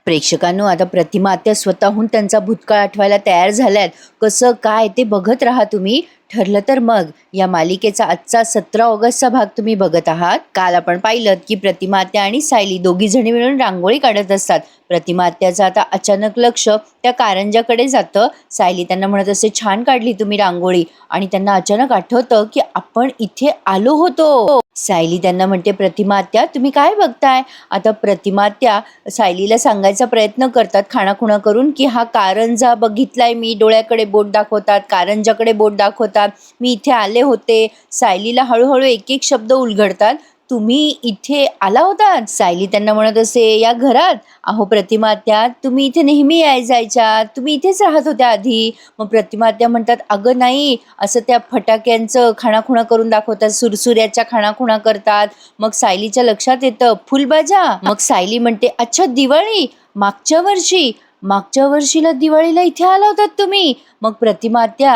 प्रेक्षकांनो, आता प्रतिमा आत्या स्वतःहून त्यांचा भूतकाळ आठवायला तयार झाल्यात. कसं काय ते बघत राहा तुम्ही. ठरलं तर मग या मालिकेचा आजचा 17 ऑगस्टचा भाग तुम्ही बघत आहात. काल आपण पाहिलं की प्रतिमा आत्या आणि सायली दोघी जणी मिळून रांगोळी काढत असतात. प्रतिमा आत्याचं आता अचानक लक्ष त्या कारंजाकडे जातं. सायली त्यांना म्हणत असते, छान काढली तुम्ही रांगोळी. आणि त्यांना अचानक आठवतं की आपण इथे आलो होतो. सायली त्यांना म्हणते, प्रतिमा आत्या तुम्ही काय बघताय. आता प्रतिमा आत्या सायलीला सांगायचा प्रयत्न करतात खाणाखुणा करून की हा कारंजा बघितलाय मी, डोळ्याकडे बोट दाखवतात, कारंजाकडे बोट दाखवतात, मी इथे आले होते. सायलीला हळूहळू एक एक शब्द उलगडतात. तुम्ही इथे आला होता. सायली त्यांना म्हणत असे, या घरात. अहो प्रतिमा आत्या तुम्ही इथे नेहमी जायच्या, तुम्ही इथेच राहत होत्या आधी. मग प्रतिमा आत्या म्हणतात, अगं नाही, असं त्या फटाक्यांचं खाणाखुणा करून दाखवतात, सुरसुऱ्याच्या खाणाखुणा करतात. मग सायलीच्या लक्षात येतं फुलबाजा. मग सायली म्हणते, अच्छा दिवाळी, मागच्या वर्षीला दिवाळीला इथे आला होतात तुम्ही. मग प्रतिमा आत्या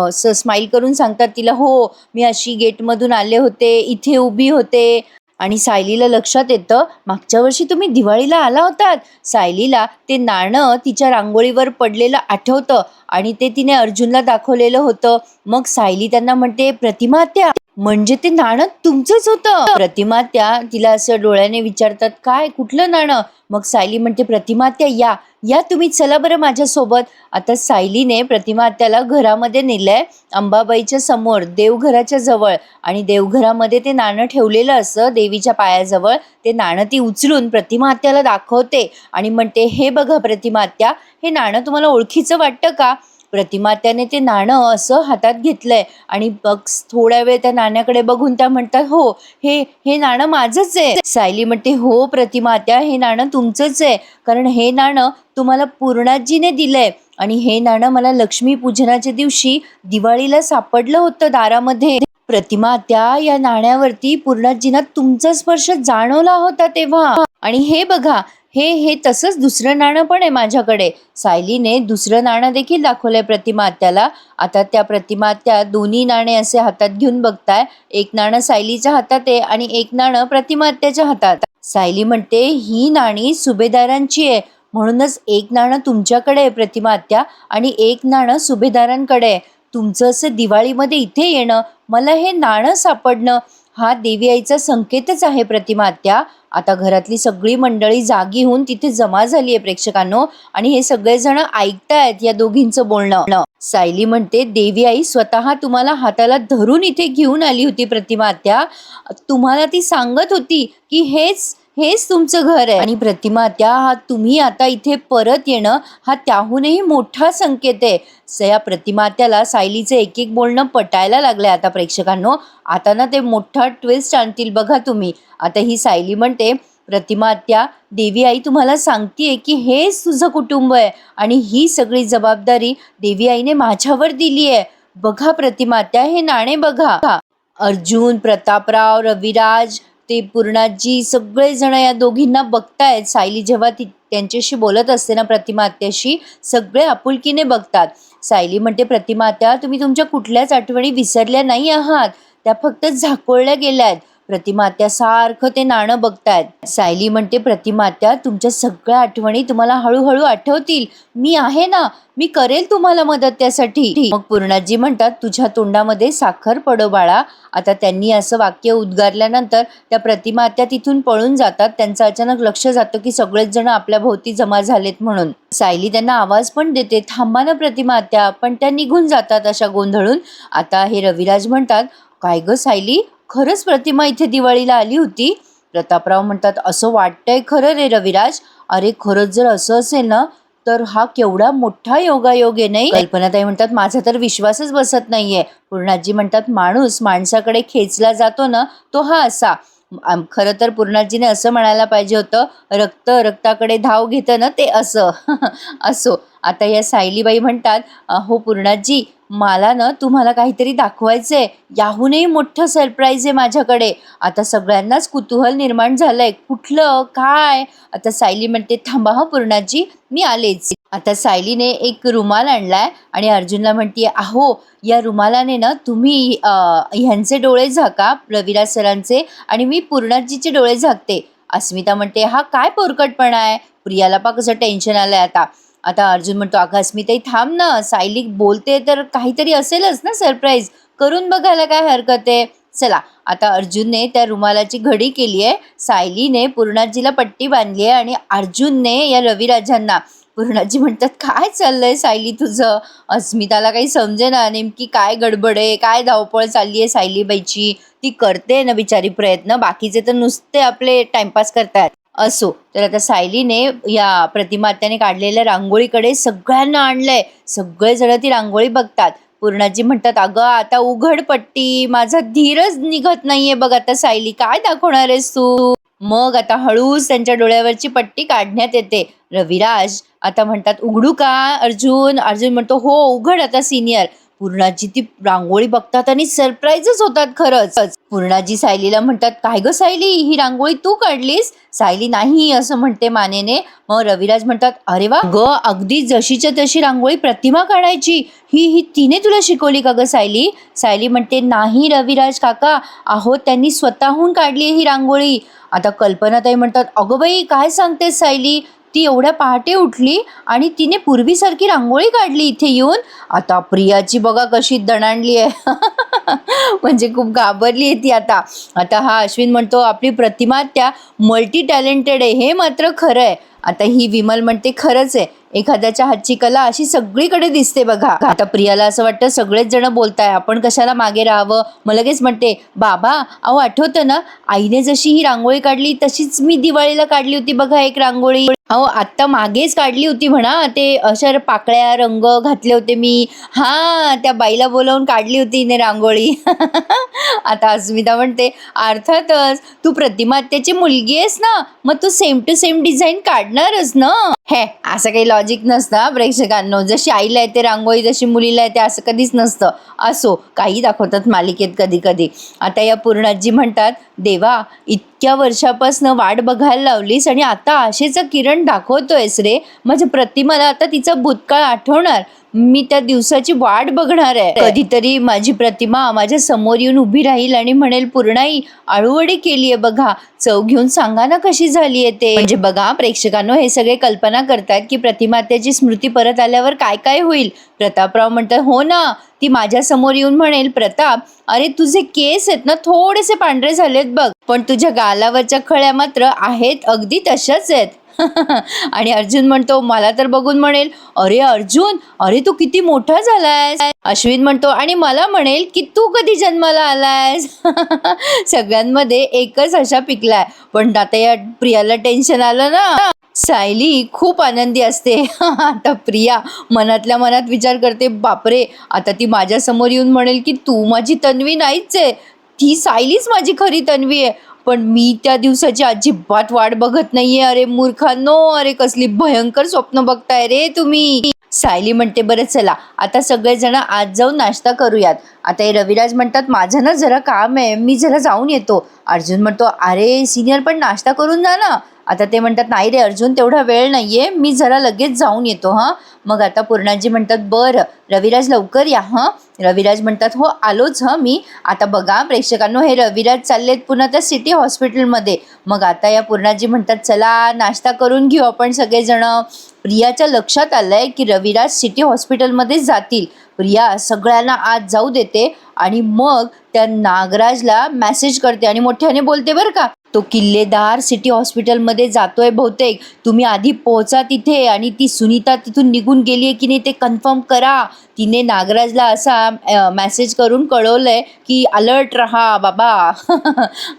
असं स्माईल करून सांगतात तिला, हो मी अशी गेटमधून आले होते, इथे उभी होते. आणि सायलीला लक्षात येतं मागच्या वर्षी तुम्ही दिवाळीला आला होतात. सायलीला ते नाणं तिच्या रांगोळीवर पडलेलं आठवतं आणि ते तिने अर्जुनला दाखवलेलं होतं. मग सायली त्यांना म्हणते, प्रतिमा आत्या म्हणजे ते नाणं तुमचंच होतं. प्रतिमा आत्या तिला असं डोळ्याने विचारतात, काय कुठलं नाणं. मग सायली म्हणते, प्रतिमा आत्या या या तुम्ही, चला बरं माझ्यासोबत. आता सायलीने प्रतिमा आत्याला घरामध्ये नेलंय, अंबाबाईच्या समोर देवघराच्या जवळ. आणि देवघरामध्ये ते नाणं ठेवलेलं असं देवीच्या पायाजवळ. ते नाणं ती उचलून प्रतिमा आत्याला दाखवते आणि म्हणते, हे बघा प्रतिमा आत्या, हे नाणं तुम्हाला ओळखीचं वाटतं का. प्रतिमा आत्याने ते नाणं असं हातात घेतलंय आणि बघ थोड्या वेळ त्या नाण्याकडे बघून त्या म्हणतात, हो हे हे नाणं माझंच आहे. सायली म्हणते, हो प्रतिमा आत्या हे नाणं तुमचंच आहे, कारण हे नाणं तुम्हाला पूर्णाजीने दिलंय आणि हे नाणं मला लक्ष्मी पूजनाच्या दिवशी दिवाळीला सापडलं होतं दारामध्ये. प्रतिमा आत्या या नाण्यावरती पूर्णाजींना तुमचा स्पर्श जाणवला होता तेव्हा. आणि हे बघा, हे हे तसंच दुसरं नाणं पण आहे माझ्याकडे. सायलीने दुसरं नाणं देखील दाखवलंय प्रतिमा आत्याला. आता त्या प्रतिमा आत्या दोन्ही नाणे असे हातात घेऊन बघताय. एक नाणं सायलीच्या हातात आहे आणि एक नाणं प्रतिमा आत्याच्या हातात. सायली म्हणते, ही नाणी सुभेदारांची आहे, म्हणूनच एक नाणं तुमच्याकडे आहे प्रतिमा आत्या आणि एक नाणं सुभेदारांकडे आहे. तुमचं असं दिवाळीमध्ये इथे येणं, मला हे नाणं सापडणं, हा देवी आईचा संकेतच आहे प्रतिमा आत्या. आता घरातली सगळी मंडळी जागी होऊन तिथे जमा झाली आहे प्रेक्षकांनो, आणि हे सगळेजण ऐकतायत या दोघींचं बोलणं. सायली म्हणते, देवी आई स्वतः तुम्हाला हाताला धरून इथे घेऊन आली होती प्रतिमा आत्या. तुम्हाला ती सांगत होती की हेच हेच तुमचं घर आहे. आणि प्रतिमा आत्या, हा तुम्ही आता इथे परत येणं हा त्याहूनही मोठा संकेत आहे. या प्रतिमा आत्याला सायलीचं एक एक बोलणं पटायला लागलंय आता प्रेक्षकांनो. आता ना ते मोठा ट्विस्ट आणतील बघा तुम्ही. आता ही सायली म्हणते, प्रतिमा आत्या देवी आई तुम्हाला सांगतेय की हेच तुझं कुटुंब आहे आणि ही सगळी जबाबदारी देवी आईने माझ्यावर दिली आहे. बघा प्रतिमा आत्या, हे नाणे बघा. अर्जुन, प्रतापराव, रविराज, ते पूर्णाजी सगळेजण या दोघींना बघतायत. सायली जेव्हा ती त्यांच्याशी बोलत असते ना प्रतिमा आत्याशी, सगळे आपुलकीने बघतात. सायली म्हणते, प्रतिमा आत्या तुम्ही तुमच्या कुठल्याच आठवणी विसरल्या नाही आहात, त्या फक्त झाकोळल्या गेल्यात. प्रतिमा आत्या सारखं ते नाणं बघतायत. सायली म्हणते, प्रतिमा आत्या तुमच्या सगळ्या आठवणी तुम्हाला हळूहळू आठवतील. मी आहे ना, मी करेल तुम्हाला मदत त्यासाठी. मग पूर्णाजी म्हणतात, तुझ्या तोंडामध्ये साखर पडो बाळा. आता त्यांनी असं वाक्य उद्गारल्यानंतर त्या प्रतिमा आत्या तिथून पळून जातात. त्यांचं अचानक लक्ष जातं की सगळेच जण आपल्या भोवती जमा झालेत म्हणून. सायली त्यांना आवाज पण देते, थांबा ना प्रतिमा आत्या, पण त्या निघून जातात अशा गोंधळून. आता हे रविराज म्हणतात, काय ग सायली, खरंच प्रतिमा इथे दिवाळीला आली होती. प्रतापराव म्हणतात, असं वाटतंय खरं रे रविराज. अरे खरंच जर असं असेल ना, तर हा केवढा मोठा योगायोग आहे नाही. कल्पनाताई म्हणतात, माझा तर विश्वासच बसत नाहीये. पूर्णाजी म्हणतात, माणूस माणसाकडे खेचला जातो ना, तो हा असा. खरं तर पूर्णाजीने असं म्हणायला पाहिजे होतं, रक्त रक्ताकडे धाव घेतं ना, ते असं. असो. आता या सायलीबाई म्हणतात, हो पूर्णाजी, मला ना तुम्हाला काहीतरी दाखवायचंय, याहूनही मोठं सरप्राईज आहे माझ्याकडे. आता सगळ्यांनाच कुतूहल निर्माण झालंय, कुठलं काय. आता सायली म्हणते, थांबा हा पूर्णाजी, मी आलेच. आता सायलीने एक रुमाल आणलाय आणि अर्जुनला म्हणते, अहो या रुमालाने ना तुम्ही ह्यांचे डोळे झाका, रविराज सरांचे, आणि मी पूर्णाजीचे डोळे झाकते. अस्मिता म्हणते हा काय पोरकटपणा आहे. प्रियाला पा कसं टेन्शन आलंय आता. आता अर्जुन म्हणतो अगं अस्मिताई थांब ना, सायली बोलते तर काहीतरी असेलच ना सरप्राईज, करून बघायला काय हरकत आहे. चला आता अर्जुनने त्या रुमालाची घडी केली आहे, सायलीने पूर्णाजीला पट्टी बांधली आहे आणि अर्जुनने या रविराजांना. पूर्णाजी म्हणतात काय चाललंय सायली तुझं. अस्मिताला काही समजेना नेमकी काय गडबड आहे, काय धावपळ चालली आहे सायलीबाईची. ती करते ना बिचारी प्रयत्न, बाकीचे तर नुसते आपले टाइमपास करतात. असो तर आता सायलीने या प्रतिमात्याने काढलेल्या रांगोळीकडे सगळ्यांना आणलंय. सगळेजण ती रांगोळी बघतात. पूर्णाजी म्हणतात अगं आता उघड पट्टी, माझा धीरच निघत नाहीये बघ. आता सायली काय दाखवणार आहेस तू. मग आता हळूच त्यांच्या डोळ्यावरची पट्टी काढण्यात येते. रविराज आता म्हणतात उघडू का अर्जुन. अर्जुन म्हणतो हो उघड आता सिनियर. पूर्णाजी ती रांगोळी बघतात आणि सरप्राईजच होतात खरंच. पूर्णाजी सायलीला म्हणतात काय ग सायली, ही रांगोळी तू काढलीस. सायली नाही असं म्हणते मानेने. मग रविराज म्हणतात अरे वा ग, अगदी जशीच्या तशी रांगोळी प्रतिमा काढायची, ही तिने तुला शिकवली का ग सायली. सायली म्हणते नाही रविराज काका, अहो त्यांनी स्वतःहून काढली ही रांगोळी. आता कल्पनाताई म्हणतात अगं बाई काय सांगते सायली, ती एवढ्या पहाटे उठली आणि तिने पूर्वीसारखी रांगोळी काढली इथे येऊन. आता प्रियाची बघा कशी दणाणली आहे. म्हणजे खूप घाबरली आहे ती आता. आता हा अश्विन म्हणतो आपली प्रतिमा त्या मल्टी टॅलेंटेड आहे, हे मात्र खरं आहे. आता ही विमल म्हणते खरंच आहे, एखाद्याच्या हातची कला अशी सगळीकडे दिसते बघा. आता प्रियाला असं वाटतं सगळेच जण बोलताय, आपण कशाला मागे राहावं. मग लगेच म्हणते बाबा अहो आठवतं ना, आईने जशी ही रांगोळी काढली तशीच मी दिवाळीला काढली होती बघा एक रांगोळी. अहो आत्ता मागेच काढली होती म्हणा, ते अशा पाकळ्या रंग घातले होते मी. हा त्या बाईला बोलावून काढली होती हिने रांगोळी. आता अस्मिता म्हणते अर्थातच तू प्रतिमा त्याची मुलगी आहेस ना, मग तू सेम टू सेम डिझाईन काढणारच ना. हे असं काही लॉजिक नसतं प्रेक्षकांनो, जशी आईला येते रांगोळी तशी मुलीला येते असं कधीच नसतं. असो काही दाखवतात मालिकेत कधी कधी. आता या पूर्णाजी म्हणतात देवा इतक्या वर्षापासून वाट बघायला लावलीस आणि आता आशेचं किरण दाखवतोयस रे. माझ्या प्रतिमाला आता तिचा भूतकाळ आठवणार, मी त्या दिवसाची वाट बघणार आहे. कधीतरी माझी प्रतिमा माझ्या समोर येऊन उभी राहील आणि म्हणेल पूर्णाई आळूवडी केलीये बघा, चव घेऊन सांगा ना कशी झालीये ते. म्हणजे बघा प्रेक्षकांनो, हे सगळे कल्पना करतात की प्रतिमात्याची स्मृती परत आल्यावर काय काय होईल. प्रतापराव म्हणतात हो ना, ती माझ्या समोर येऊन म्हणेल प्रताप अरे तुझे केस आहेत ना थोडेसे पांढरे झालेत बघ, पण तुझ्या गालावरच्या खळ्या मात्र आहेत अगदी तशाच आहेत. आणि अर्जुन म्हणतो मला तर बघून म्हणेल अरे अर्जुन अरे तू किती मोठा झालायस. अश्विन म्हणतो आणि मला म्हणेल की तू कधी जन्माला आलायस. सगळ्यांमध्ये एकच हशा पिकलाय. पण आता या प्रियाला टेन्शन आलं ना. सायली खूप आनंदी असते. आता प्रिया मनातल्या मनात विचार करते बापरे, आता ती माझ्या समोर येऊन म्हणेल की तू माझी तन्वी नाहीच आहे, ती सायलीच माझी खरी तन्वी आहे. पण मी त्या दिवसाची अजिबात वाट बघत नाहीये. अरे मूर्खांनो, अरे कसली भयंकर स्वप्न बघताय रे तुम्ही. सायली म्हणते बरं चला आता सगळेजण आज जाऊन नाश्ता करूयात. आता हे रविराज म्हणतात माझं ना जरा काम आहे, मी जरा जाऊन येतो. अर्जुन म्हणतो अरे सिनियर पण नाश्ता करून जा ना. आता ते म्हणतात नाही रे अर्जुन तेवढा वेळ नाहीये, मी जरा लगेच जाऊन येतो. हां मग आता पूर्णाजी म्हणतात बरं रविराज लवकर या. हां रविराज म्हणतात हो आलोच हं मी. आता बघा प्रेक्षकांनो, हे रविराज चाललेत पुन्हा त्या सिटी हॉस्पिटलमध्ये. मग आता या पूर्णाजी म्हणतात चला नाश्ता करून घेऊ आपण सगळेजण. प्रियाच्या लक्षात आलंय की रविराज सिटी हॉस्पिटलमध्ये जातील. प्रिया सगळ्यांना आज जाऊ देते आणि मग त्या नागराजला मेसेज करते आणि मोठ्याने बोलते बरं का, तो किल्लेदार सिटी हॉस्पिटलमध्ये जातोय बहुतेक, तुम्ही आधी पोहोचा तिथे आणि ती सुनीता तिथून निघून गेली आहे की नाही ते कन्फर्म करा. तिने नागराजला असा मेसेज करून कळवलंय की अलर्ट राहा बाबा.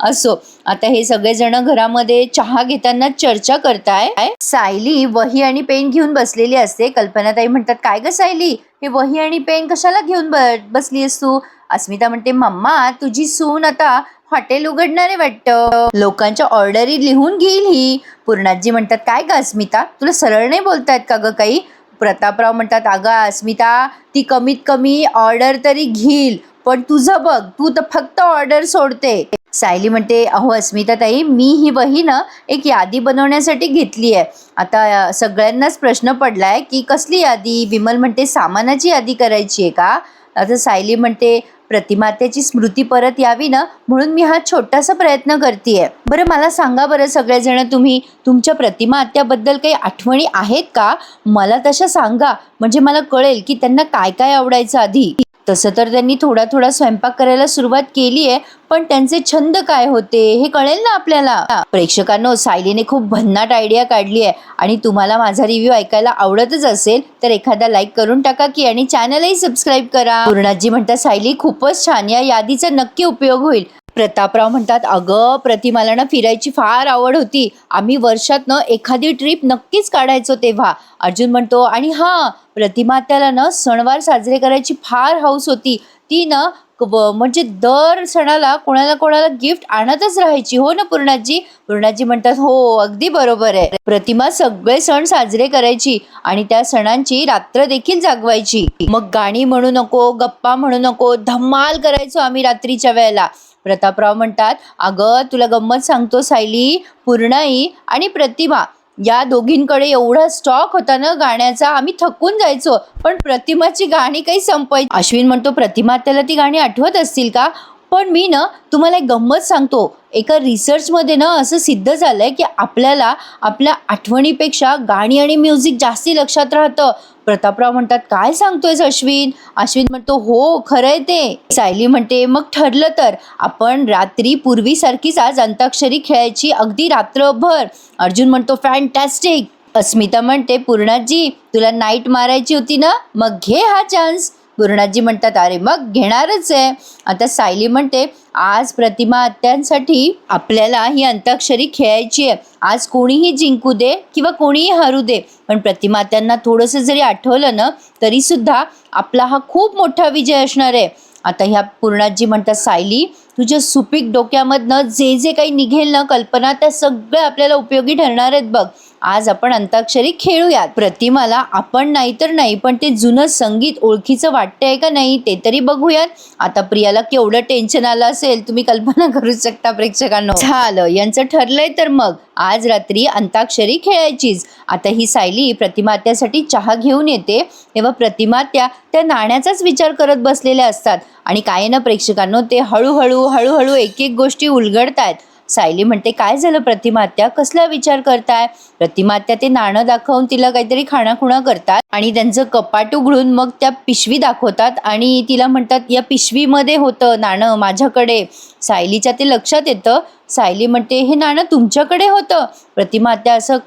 असो आता हे सगळेजण घरामध्ये चहा घेताना चर्चा करताय. सायली वही आणि पेन घेऊन बसलेली असते. कल्पनाताई म्हणतात काय ग सायली, हे वही आणि पेन कशाला घेऊन बसली आहेस तू. अस्मिता म्हणते मम्मा तुझी सून आता हॉटेल उघडणार आहे वाटतं, लोकांच्या ऑर्डरी लिहून घेईल ही. पूर्णाजी म्हणतात काय ग अस्मिता, तुला सरळ नाही बोलतायत का ग काही. प्रतापराव म्हणतात अगं अस्मिता ती कमीत कमी ऑर्डर तरी घेईल, पण तुझं बघ तू तर फक्त ऑर्डर सोडते. सायली म्हणते अहो अस्मिता ताई, मी ही वही ना एक यादी बनवण्यासाठी घेतली आहे. आता सगळ्यांनाच प्रश्न पडलाय की कसली यादी. विमल म्हणते सामानाची यादी करायची आहे का. आता सायली म्हणते प्रतिमातेची स्मृती परत यावी ना, म्हणून मी हा छोटासा प्रयत्न करतेय. बरं मला सांगा बरं सगळेजण, तुम्ही तुमच्या प्रतिमा आत्याबद्दल काही आठवणी आहेत का? मला तशा सांगा, म्हणजे मला कळेल की त्यांना काय काय आवडायचं आधी. तसं तर त्यांनी थोडा थोडा स्वयंपाक करायला सुरुवात केली आहे, पण त्यांचे छंद काय होते हे कळेल ना आपल्याला. प्रेक्षकांनो, सायलीने खूप भन्नाट आयडिया काढली आहे आणि तुम्हाला माझा रिव्ह्यू ऐकायला आवडतच असेल तर एखादा लाईक करून टाका की, आणि चॅनलही सबस्क्राईब करा. पूर्णाजी म्हणतात, सायली खूपच छान, या यादीचा नक्की उपयोग होईल. प्रतापराव म्हणतात, अगं प्रतिमाला ना फिरायची फार आवड होती, आम्ही वर्षात न एखादी ट्रिप नक्कीच काढायचो तेव्हा. अर्जुन म्हणतो, आणि हा प्रतिमा त्याला ना सणवार साजरे करायची फार हौस होती, ती ना म्हणजे दर सणाला कोणाला कोणाला गिफ्ट आणतच राहायची, हो ना पूर्णाजी? पूर्णाजी म्हणतात, हो अगदी बरोबर आहे. प्रतिमा सगळे सण साजरे करायची आणि त्या सणांची रात्र देखील जागवायची. मग गाणी म्हणू नको, गप्पा म्हणू नको, धम्माल करायचो आम्ही रात्रीच्या वेळेला. प्रतापराव म्हणतात, अगं तुला गंमत सांगतो सायली, पूर्णाई आणि प्रतिमा या दोघींकडे एवढा स्टॉक होता ना गाण्याचा, आम्ही थकून जायचो, पण प्रतिमाची गाणी काही संपायची. अश्विन म्हणतो, प्रतिमा त्याला ती गाणी आठवत असतील का? पण मी ना तुम्हाला एक गंमत सांगतो, एका रिसर्चमध्ये ना असं सिद्ध झालंय की आपल्याला आपल्या आठवणीपेक्षा गाणी आणि म्युझिक जास्ती लक्षात राहतं. प्रतापराव म्हणतात, काय सांगतोयस अश्विन? अश्विन म्हणतो, हो खरंय ते. सायली म्हणते, मग ठरलं तर आपण रात्री पूर्वीसारखीच आज अंताक्षरी खेळायची, अगदी रात्रभर. अर्जुन म्हणतो, फॅन्टॅस्टिक. अस्मिता म्हणते, पूर्णाजी तुला नाईट मारायची होती ना, मग घे हा चान्स. पूर्णाजी म्हणतात, अरे मग घेणारच आहे. आता सायली म्हणते, आज प्रतिमा आत्यांसाठी आपल्याला ही अंताक्षरी खेळायची आहे, आज कोणीही जिंकू दे किंवा कोणीही हरू दे, पण प्रतिमा आत्यांना थोडंसं जरी आठवलं ना तरी सुद्धा आपला हा खूप मोठा विजय असणार आहे. आता ह्या पूर्णाजी म्हणतात, सायली तुझ्या सुपीक डोक्यामधनं जे जे काही निघेल ना कल्पना, त्या सगळ्या आपल्याला उपयोगी ठरणार आहेत बघ. आज आपण अंताक्षरी खेळूयात. प्रतिमाला आपण नाही तर नाही, पण ते जुनं संगीत ओळखीचं वाटतंय का नाही ते तरी बघूयात. आता प्रियाला केवढं टेन्शन आलं असेल तुम्ही कल्पना करू शकता प्रेक्षकांनो. झालं, यांचं ठरलंय तर मग आज रात्री अंताक्षरी खेळायचीच. आता ही सायली प्रतिमात्यासाठी चहा घेऊन येते, तेव्हा प्रतिमात्या त्या नाण्याचाच विचार करत बसलेल्या असतात आणि काय ना प्रेक्षकांनो, ते हळूहळू एक एक गोष्टी उलगडतायत. सायली म्हणते, काय झालं प्रतिमात्या, कसला विचार करताय? प्रतिमात्या ते नाणं दाखवून तिला काहीतरी खाणाखुणा करतात आणि त्यांचं कपाट उघडून मग त्या पिशवी दाखवतात आणि तिला म्हणतात, या पिशवीमध्ये होतं नाणं माझ्याकडे. सायलीच्या ते लक्षात येतं. सायली म्हणते, हे नाणं तुमच्याकडे होतं? प्रतिमात्या असं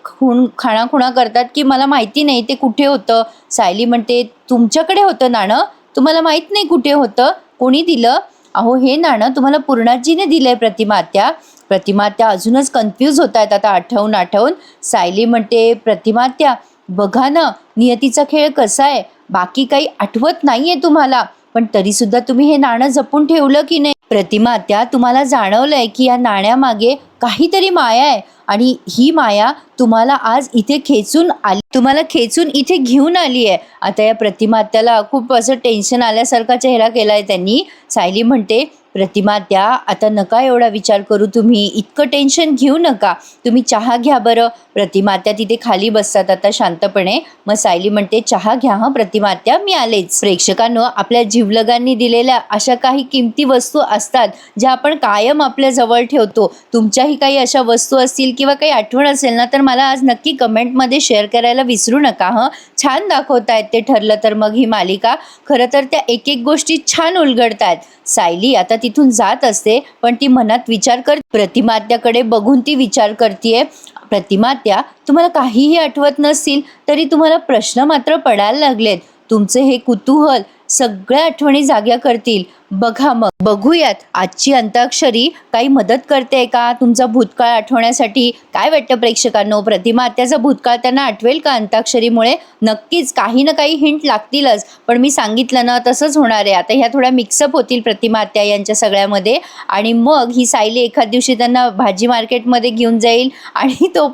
खाणाखुणा करतात की मला माहिती नाही ते कुठे होतं. सायली म्हणते, तुमच्याकडे होतं नाणं, तुम्हाला माहित नाही कुठे होतं, कोणी दिलं? अहो हे नाणं तुम्हाला पूर्णाजीने दिलंय प्रतिमात्या. प्रतिमात्या अजूनच कन्फ्यूज होत आहेत आता आठवून. सायली म्हणते, प्रतिमात्या बघा ना नियतीचा खेळ कसा आहे, बाकी काही आठवत नाहीये तुम्हाला, पण तरी सुद्धा तुम्ही हे नाणं जपून ठेवलं की नाही? प्रतिमात्या तुम्हाला जाणवलंय की या नाण्यामागे काहीतरी माया आहे आणि ही माया तुम्हाला आज इथे खेचून आली, तुम्हाला खेचून इथे घेऊन आली आहे. आता या प्रतिमात्याला खूप असं टेन्शन आल्यासारखा चेहरा केलाय त्यांनी. सायली म्हणते, प्रतिमात्या आता नका एवढा विचार करू, तुम्ही इतकं टेन्शन घेऊ नका, तुम्ही चहा घ्या बरं. प्रतिमात्या तिथे खाली बसतात आता शांतपणे. मग सायली म्हणते, चहा घ्या हं प्रतिमात्या, मी आलेच. प्रेक्षकांनो, आपल्या जीवलगांनी दिलेल्या अशा काही किमती वस्तू असतात ज्या आपण कायम आपल्या जवळ ठेवतो. तुमच्याही काही अशा वस्तू असतील किंवा काही आठवण असेल ना, तर मला आज नक्की कमेंटमध्ये शेअर करायला विसरू नका हं. छान दाखवतायत ते ठरलं तर मग ही मालिका. खरं तर त्या एक एक गोष्टी छान उलगडतायत. सायली आता तिथून जात असते, पण ती मनात विचार कर, प्रतिमात्याकडे बघून ती विचार करतीये, प्रतिमात्या तुम्हाला काहीही आठवत नसतील तरी तुम्हाला प्रश्न मात्र पडायला लागलेत, तुमचे हे कुतूहल सगळ्या आठवणी जाग्या करतील. बघा मग बघूयात आजची अंताक्षरी काही मदत करते का तुमचा भूतकाळ आठवण्यासाठी? काय वाटतं प्रेक्षकांनो, प्रतिमा आत्याचा भूतकाळ त्यांना आठवेल का अंताक्षरीमुळे? नक्कीच काही ना काही हिंट लागतीलच, पण मी सांगितलं ना तसंच होणार आहे. आता ह्या थोड्या मिक्सअप होतील प्रतिमा आत्या यांच्या सगळ्यामध्ये, आणि मग ही सायली एखाद दिवशी त्यांना भाजी मार्केटमध्ये घेऊन जाईल आणि तो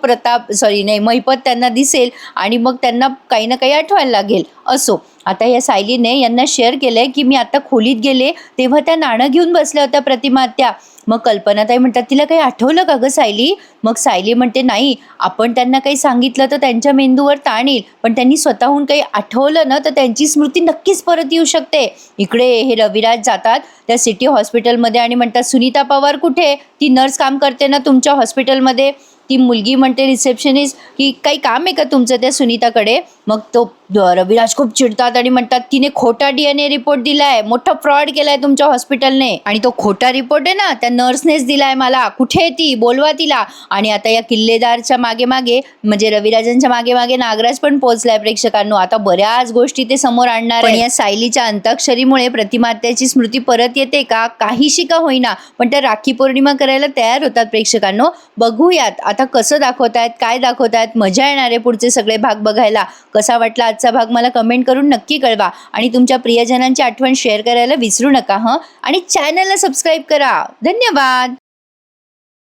महिपत त्यांना दिसेल आणि मग त्यांना काही ना काही आठवायला लागेल. असो, आता या सायलीने यांना शेअर केलंय की मी आता खोलीत गेले तेव्हा त्या नाणं घेऊन बसल्या होत्या प्रतिमात्या. मग कल्पनाताई म्हणतात तिला काही आठवलं का गं सायली? मग सायली म्हणते नाही, आपण त्यांना काही सांगितलं तर त्यांच्या मेंदूवर ताण येईल, पण त्यांनी स्वतःहून काही आठवलं ना तर त्यांची स्मृती नक्कीच परत येऊ शकते. इकडे हे रविराज जातात त्या सिटी हॉस्पिटलमध्ये आणि म्हणतात सुनीता पवार कुठे? ती नर्स काम करते ना तुमच्या हॉस्पिटलमध्ये. ती मुलगी म्हणते रिसेप्शनिस्ट की काही काम आहे का तुमचं त्या सुनीताकडे? मग तो रविराज खूप चिडतात आणि म्हणतात तिने खोटा DNA रिपोर्ट दिलाय, मोठा फ्रॉड केलाय तुमच्या हॉस्पिटलने, आणि तो खोटा रिपोर्ट आहे ना त्या नर्सनेच दिलाय मला. कुठे आहे ती? बोलवा तिला. आणि आता या किल्लेदारच्या मागे मागे म्हणजे रविराजांच्या मागे मागे नागराज पण पोहोचलाय प्रेक्षकांनो. आता बऱ्याच गोष्टी ते समोर आणणार आहे. पण या सायलीच्या अंताक्षरीमुळे प्रतिमात्याची स्मृती परत येते का? काहीशी का होईना, पण त्या राखी पौर्णिमा करायला तयार होतात प्रेक्षकांनो. बघूयात आता कसं दाखवतायत, काय दाखवतायत. मजा येणार आहे पुढचे सगळे भाग बघायला. कसा वाटला आजचा भाग मला कमेंट करून नक्की कळवा आणि तुमच्या प्रियजनांची आठवण शेअर करायला विसरू नका हं. आणि चॅनलला सबस्क्राईब करा. धन्यवाद.